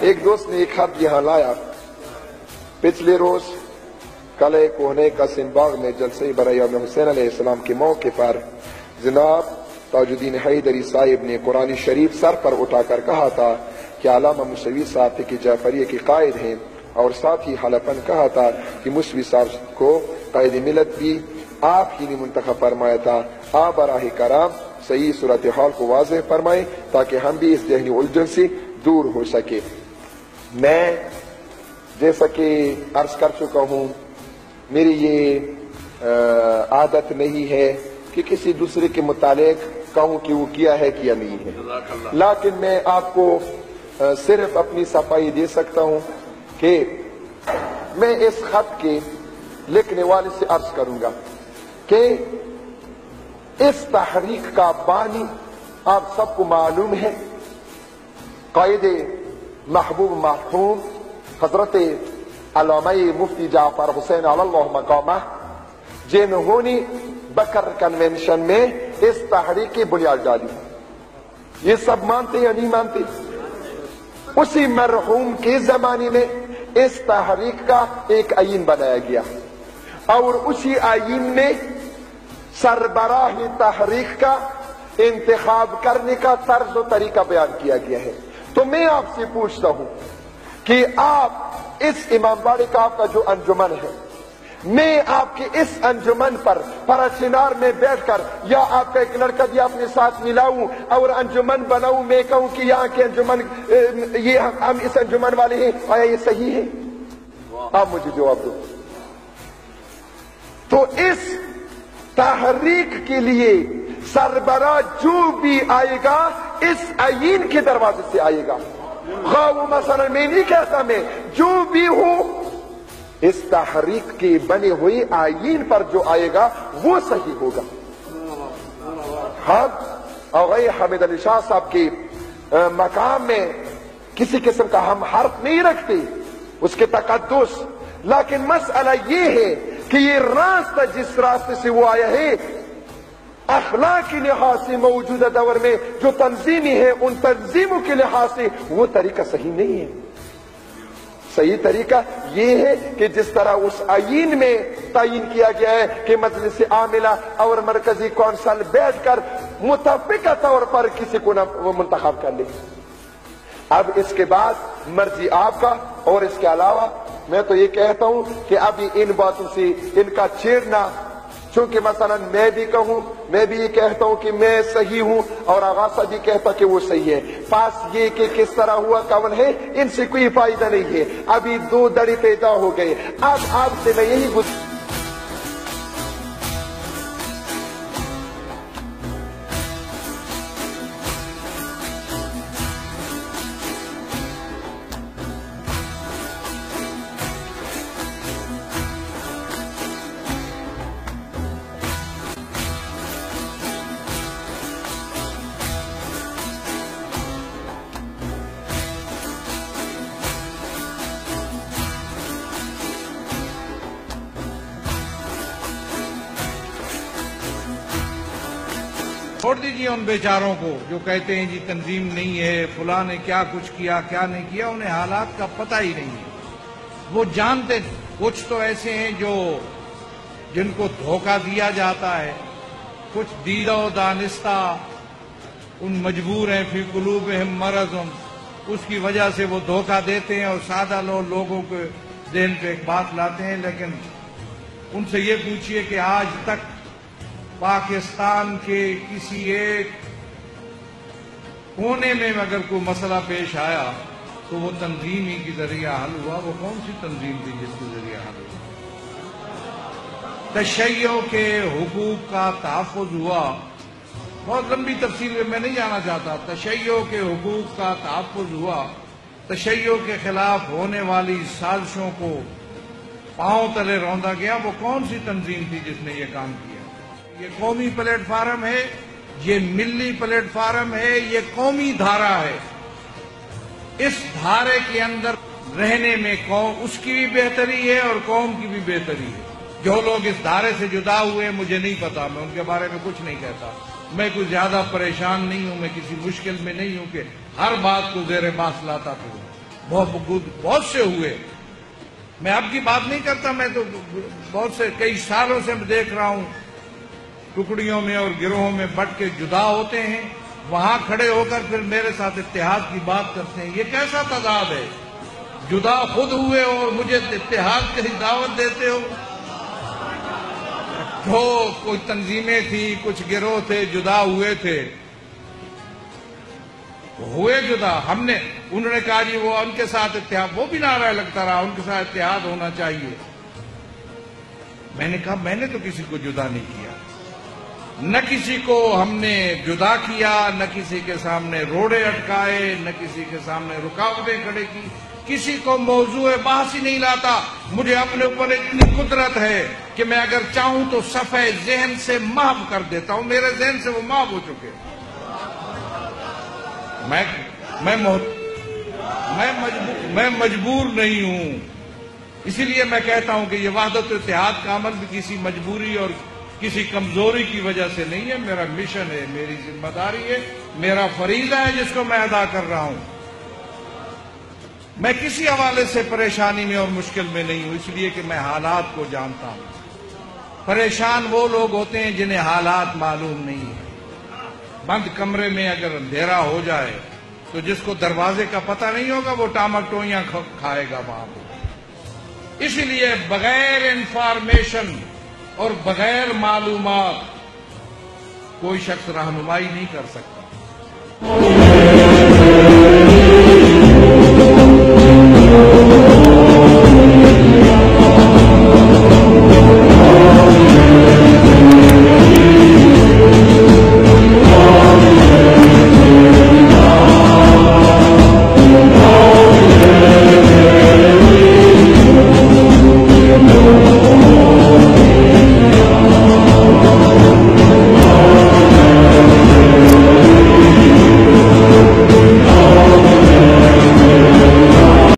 ایک دوست نے ایک خط یہاں لایا. پچھلے روز قلعہ کوہنے کا سنباغ میں جلسہ برائے یوم حسین علیہ السلام کے موقع پر جناب تاج الدین حیدری صاحب نے قرآن شریف سر پر اٹھا کر کہا تھا کہ علامہ موسوی صاحب کے جعفریہ کے قائد ہیں، اور ساتھ ہی حلفاً کہا تھا کہ موسوی صاحب کو قائد ملت بھی آپ ہی نے منتخب فرمایا تھا. آپ براہ کرام صحیح صورتحال کو واضح فرمائیں تاکہ ہم بھی اس ذہنی الجھن سے دور ہو سکے. میں جیسا کہ عرض کر چکا ہوں، میری یہ عادت نہیں ہے کہ کسی دوسرے کے متعلق کہوں کہ وہ کیا ہے کیا نہیں ہے، لیکن میں آپ کو صرف اپنی صفائی دے سکتا ہوں کہ میں اس خط کے لکھنے والے سے عرض کروں گا کہ اس تحریک کا بانی آپ سب کو معلوم ہے، قائد محبوب مرحوم حضرت علامہ مفتی جعفر حسین علی اللہ مقامہ، جنہوں نے بکر کنونشن میں اس تحریک کی بنیاد ڈالی. یہ سب مانتے یا نہیں مانتے؟ اسی مرحوم کے زمانے میں اس تحریک کا ایک آئین بنایا گیا، اور اسی آئین میں سربراہ تحریک کا انتخاب کرنے کا طرز و طریقہ بیان کیا گیا ہے. تو میں آپ سے پوچھتا ہوں کہ آپ اس امام باڑی کا آپ کا جو انجمن ہے، میں آپ کے اس انجمن پر پرچنار میں بیٹھ کر یا آپ کا ایک لڑکا بھی اپنے ساتھ ملاؤں اور انجمن بناؤں، میں کہوں کہ یہاں کے انجمن یہ ہم اس انجمن والے ہیں، آیا یہ صحیح ہے؟ آپ مجھے جواب دو. تو اس تحریک کے لیے سربراہ جو بھی آئے گا اس آئین کے دروازے سے آئے گا. وہ مثلا میں نہیں کہتا، میں جو بھی ہوں اس تحریک کے بنے ہوئے آئین پر جو آئے گا وہ صحیح ہوگا. ہاں، اور حامد علی شاہ صاحب کے مقام میں کسی قسم کا ہم حرف نہیں رکھتے، اس کے تقدس، لیکن مسئلہ یہ ہے کہ یہ راستہ جس راستے سے وہ آیا ہے اخلاق کے لحاظ سے موجودہ دور میں جو تنظیمی ہے ان تنظیموں کے لحاظ سے وہ طریقہ صحیح نہیں ہے. صحیح طریقہ یہ ہے کہ جس طرح اس آئین میں تعین کیا گیا ہے کہ مجلس عاملہ اور مرکزی کونسل بیٹھ کر متفقہ طور پر کسی کو منتخب کر لے. اب اس کے بعد مرضی آپ کا، اور اس کے علاوہ میں تو یہ کہتا ہوں کہ ابھی ان باتوں سے ان کا چھیڑنا، چونکہ مثلا میں بھی کہوں، میں بھی یہ کہتا ہوں کہ میں صحیح ہوں اور آغاز بھی کہتا کہ وہ صحیح ہے، پاس یہ کہ کس طرح ہوا کون ہے، ان سے کوئی فائدہ نہیں ہے. ابھی دو دڑی پیدا ہو گئے. اب آپ سے میں یہی چھوڑ دیجیے ان بیچاروں کو جو کہتے ہیں جی تنظیم نہیں ہے، فلاں نے کیا کچھ کیا کیا نہیں کیا، انہیں حالات کا پتہ ہی نہیں ہے. وہ جانتے، کچھ تو ایسے ہیں جن کو دھوکہ دیا جاتا ہے، کچھ دیدہ و دانستہ ان مجبور ہیں، فی قلوبہم مرض، اس کی وجہ سے وہ دھوکہ دیتے ہیں اور سادہ لوگوں کے ذہن پہ ایک بات لاتے ہیں. لیکن ان سے یہ پوچھئے کہ آج تک پاکستان کے کسی ایک کونے میں اگر کوئی مسئلہ پیش آیا تو وہ تنظیم ہی کے ذریعہ حل ہوا. وہ کون سی تنظیم تھی جس کے ذریعہ حل ہوا؟ تشیع کے حقوق کا تحفظ ہوا. بہت لمبی تفصیل میں نہیں جانا چاہتا. تشیع کے حقوق کا تحفظ ہوا. تشیع کے خلاف ہونے والی سازشوں کو پاؤں تلے روندا گیا. وہ کون سی تنظیم تھی جس نے یہ کام کیا؟ یہ قومی پلیٹ فارم ہے، یہ ملی پلیٹ فارم ہے، یہ قومی دھارا ہے. اس دھارے کے اندر رہنے میں قوم اس کی بھی بہتری ہے اور قوم کی بھی بہتری ہے. جو لوگ اس دھارے سے جدا ہوئے مجھے نہیں پتا، میں ان کے بارے میں کچھ نہیں کہتا. میں کوئی زیادہ پریشان نہیں ہوں، میں کسی مشکل میں نہیں ہوں کہ ہر بات کو زیر باس لاتا پھروں. بہت سے ہوئے. میں اب کی بات نہیں کرتا, میں تو بہت سے کئی سالوں سے میں دیکھ رہا ہوں ٹکڑیوں میں اور گروہوں میں بٹ کے جدا ہوتے ہیں, وہاں کھڑے ہو کر پھر میرے ساتھ اتحاد کی بات کرتے ہیں. یہ کیسا تضاد ہے؟ جدا خود ہوئے اور مجھے اتحاد کی دعوت دیتے ہو. تو کوئی تنظیمیں تھی, کچھ گروہ تھے, جدا ہوئے تھے, ہوئے جدا. ہم نے, انہوں نے کہا جی وہ ان کے ساتھ اتحاد, وہ بھی نعرہ لگتا رہا ان کے ساتھ اتحاد ہونا چاہیے. میں نے کہا میں نے تو کسی کو جدا نہیں کیا, نہ کسی کو ہم نے جدا کیا, نہ کسی کے سامنے روڑے اٹکائے, نہ کسی کے سامنے رکاوٹیں کھڑے کی, کسی کو موضوع بحث ہی نہیں لاتا. مجھے اپنے اوپر اتنی قدرت ہے کہ میں اگر چاہوں تو صفحہ ذہن سے محو کر دیتا ہوں, میرے ذہن سے وہ محو ہو چکے. میں مجبور نہیں ہوں. اسی لیے میں کہتا ہوں کہ یہ وحدت و اتحاد کا عمل بھی کسی مجبوری اور کسی کمزوری کی وجہ سے نہیں ہے. میرا مشن ہے, میری ذمہ داری ہے, میرا فریضہ ہے جس کو میں ادا کر رہا ہوں. میں کسی حوالے سے پریشانی میں اور مشکل میں نہیں ہوں, اس لیے کہ میں حالات کو جانتا ہوں. پریشان وہ لوگ ہوتے ہیں جنہیں حالات معلوم نہیں ہیں. بند کمرے میں اگر اندھیرا ہو جائے تو جس کو دروازے کا پتہ نہیں ہوگا وہ ٹامک ٹوئیاں کھائے گا وہاں پہ. اسی لیے بغیر انفارمیشن اور بغیر معلومات کوئی شخص رہنمائی نہیں کر سکتا.